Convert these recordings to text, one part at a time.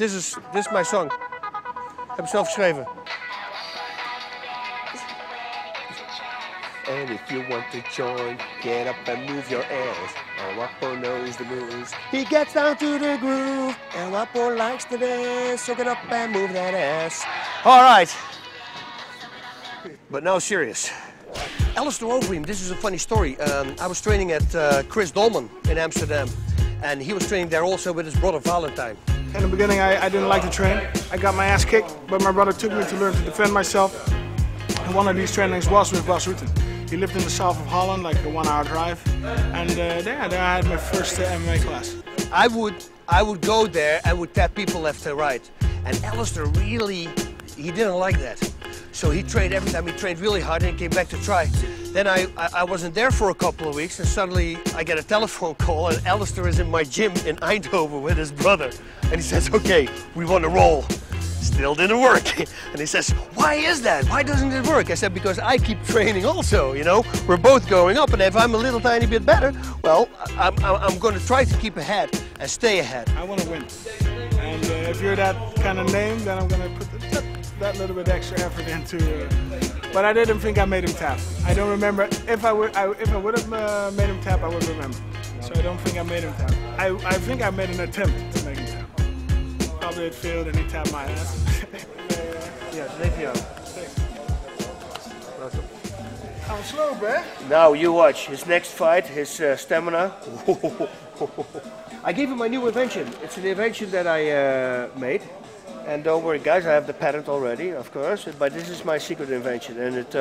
This is my song. Ik heb hem zelf geschreven. And if you want to join, get up and move your ass. El Guapo knows the moves. He gets down to the groove. El Guapo likes to dance, so get up and move that ass. All right. But now serious. Alistair Overeem, this is a funny story. I was training at Chris Dolman in Amsterdam. And he was training there also with his brother Valentine. In the beginning, I didn't like to train. I got my ass kicked, but my brother took me to learn to defend myself. And one of these trainings was with Bas Rutten. He lived in the south of Holland, like a 1-hour drive. And there I had my first MMA class. I would go there and would tap people left and right. And Alistair really, he didn't like that. So he trained every time. He trained really hard and came back to try. Then I wasn't there for a couple of weeks, and suddenly I get a telephone call, and Alistair is in my gym in Eindhoven with his brother. And he says, okay, we want to roll. Still didn't work. And he says, why is that? Why doesn't it work? I said, because I keep training also, you know. We're both going up, and if I'm a little tiny bit better, well, I'm going to try to keep ahead and stay ahead. I want to win. And if you're that kind of name, then I'm going to put that little bit extra effort into but I didn't think I made him tap. I don't remember. If I would have made him tap, I would remember. So I don't think I made him tap. I think I made an attempt to make him tap. Probably it failed and he tapped my ass. Yeah, thank you. Welcome. I'm slow, bruh. Now you watch his next fight, his stamina. I gave him my new invention. It's an invention that I made. And don't worry, guys, I have the patent already, of course. But this is my secret invention, and it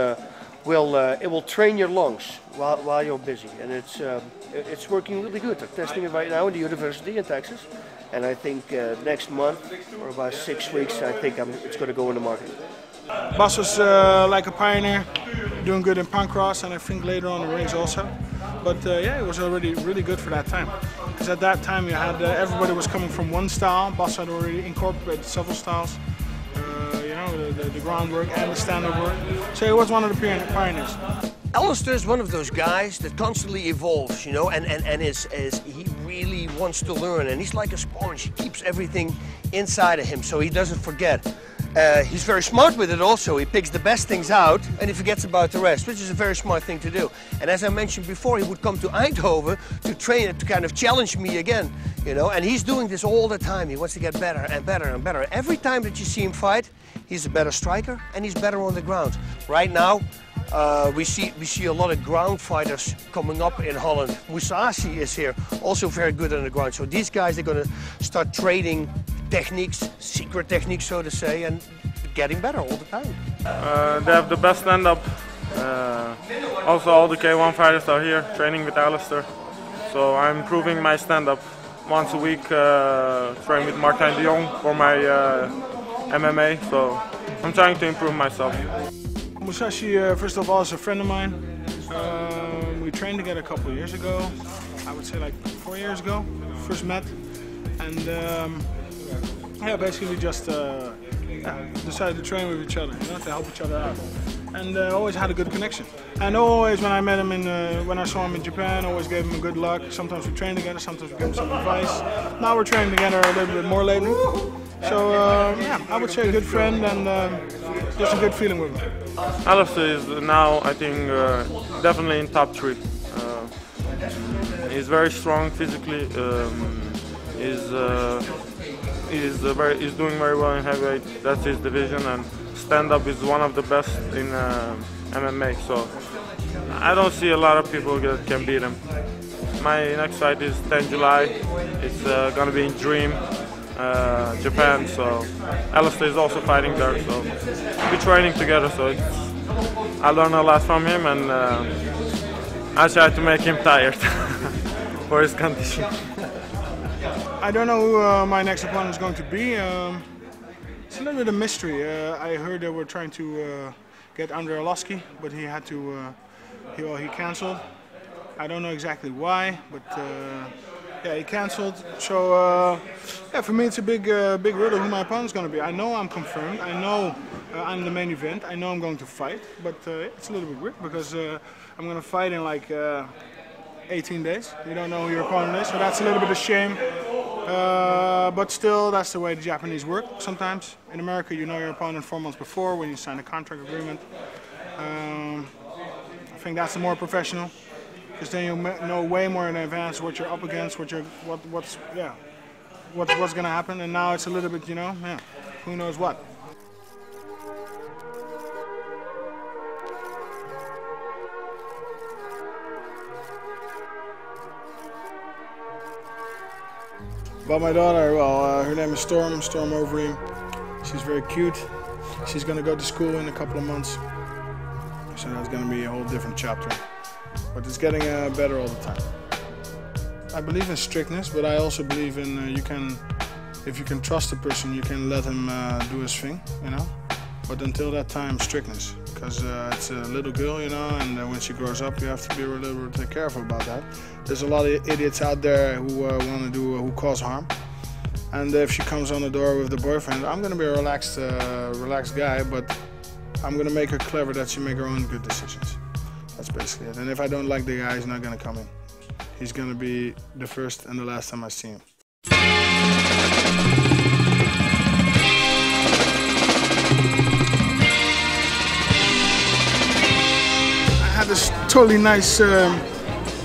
will train your lungs while you're busy, and it's working really good. I'm testing it right now in the university in Texas, and I think next month or about 6 weeks, I think it's going to go in the market. Bas was like a pioneer, doing good in Pancras, and I think later on in rings also. But yeah, it was already really good for that time. Because at that time you had everybody was coming from one style. Bas had already incorporated several styles. You know, the groundwork and the stand-up work. So he was one of the pioneers. Alistair is one of those guys that constantly evolves, you know, and he really wants to learn, and he's like a sponge. He keeps everything inside of him so he doesn't forget. He's very smart with it also. He picks the best things out and he forgets about the rest, which is a very smart thing to do. And as I mentioned before, he would come to Eindhoven to train it, to kind of challenge me again, you know, and he's doing this all the time. He wants to get better and better and better. Every time that you see him fight, he's a better striker and he's better on the ground. Right now, we see a lot of ground fighters coming up in Holland. Musashi is here, also very good on the ground. So these guys are going to start trading techniques, secret techniques, so to say, and getting better all the time. They have the best stand-up. Also, all the K1 fighters are here training with Alistair. So I'm improving my stand-up once a week. Train with Martijn de Jong for my MMA. So I'm trying to improve myself. Musashi, first of all, is a friend of mine. We trained together a couple of years ago. I would say like 4 years ago. First met, and yeah, basically just decided to train with each other, you know, to help each other out. And always had a good connection. And always, when I met him when I saw him in Japan, always gave him a good luck. Sometimes we trained together, sometimes we gave him some advice. Now we're training together a little bit more lately. So yeah, I would say a good friend and just a good feeling with him. Alistair is now, I think, definitely in top 3. He's very strong physically. He's doing very well in heavyweight. That's his division, and stand-up is one of the best in MMA. So I don't see a lot of people that can beat him. My next fight is 10 July. It's gonna be in Reem, Japan. So Alistair is also fighting there. So we're training together. So I learned a lot from him, and I try to make him tired for his condition. I don't know who my next opponent is going to be. It's a little bit of mystery. I heard they were trying to get Andre Arlovski, but he had to. He cancelled. I don't know exactly why, but yeah, he cancelled. So yeah, for me it's a big riddle who my opponent's going to be. I know I'm confirmed. I know I'm the main event. I know I'm going to fight, but it's a little bit weird because I'm going to fight in like 18 days. You don't know who your opponent is, so that's a little bit of shame. But still, that's the way the Japanese work sometimes. In America, you know your opponent 4 months before when you sign a contract agreement. I think that's more professional, because then you know way more in advance what you're up against, what's going to happen. And now it's a little bit, you know, who knows what. About my daughter, well, her name is Storm Overeem. She's very cute. She's going to go to school in a couple of months. So that's going to be a whole different chapter. But it's getting better all the time. I believe in strictness, but I also believe in if you can trust a person, you can let him do his thing, you know. But until that time, strictness. Because it's a little girl, you know, and when she grows up, you have to be a little bit careful about that. There's a lot of idiots out there who cause harm. And if she comes on the door with the boyfriend, I'm gonna be a relaxed guy, but I'm gonna make her clever that she make her own good decisions. That's basically it. And if I don't like the guy, he's not gonna come in. He's gonna be the first and the last time I see him. This totally nice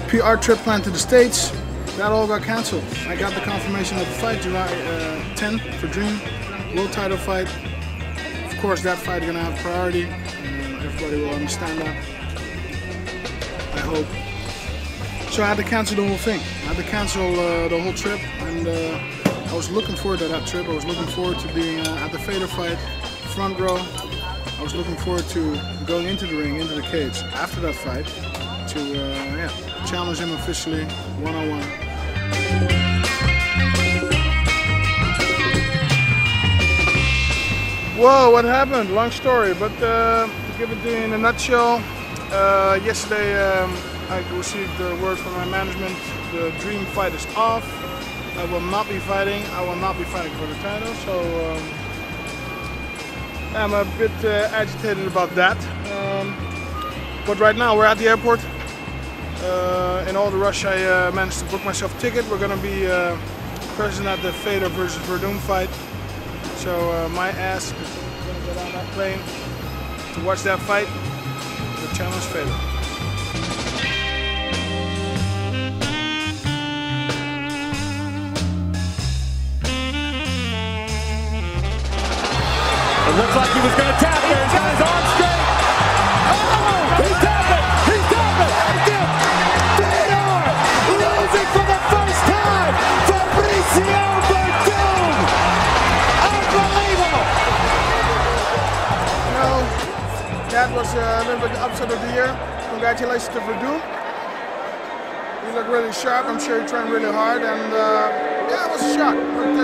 PR trip planned to the States. That all got cancelled. I got the confirmation of the fight July 10th for Dream, world title fight. Of course, that fight is gonna have priority. Everybody will understand that, I hope. So I had to cancel the whole thing. I had to cancel the whole trip, and I was looking forward to that trip. I was looking forward to being at the Fader fight, front row. I was looking forward to going into the ring, into the cage after that fight to challenge him officially one-on-one. Whoa, what happened? Long story, but to give it to you in a nutshell, yesterday I received word from my management. The Dream fight is off. I will not be fighting. I will not be fighting for the title, so I'm a bit agitated about that, but right now we're at the airport. In all the rush, I managed to book myself a ticket. We're going to be present at the Fader versus Verdum fight. So my ass is going to get on that plane to watch that fight. The challenge Fader. It looks like he was going to tap there. He's got his arm straight. Oh, he's tapping. He's tapping. Fader losing for the first time. Fabricio Verdum. Unbelievable. You know, that was a little bit the upset of the year. Congratulations to Verdum. He looked really sharp. I'm sure he trained really hard, and yeah, it was a shock. But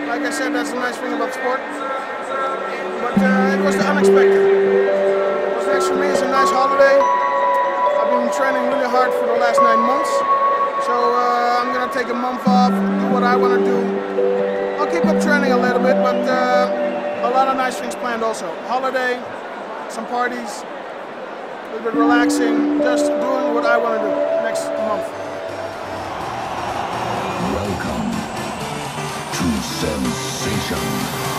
like I said, that's the nice thing about sport. But it was the unexpected. What's next for me is a nice holiday. I've been training really hard for the last 9 months. So I'm going to take a month off, do what I want to do. I'll keep up training a little bit, but a lot of nice things planned also. Holiday, some parties, a little bit relaxing, just doing what I want to do next month. Welcome to Sensation.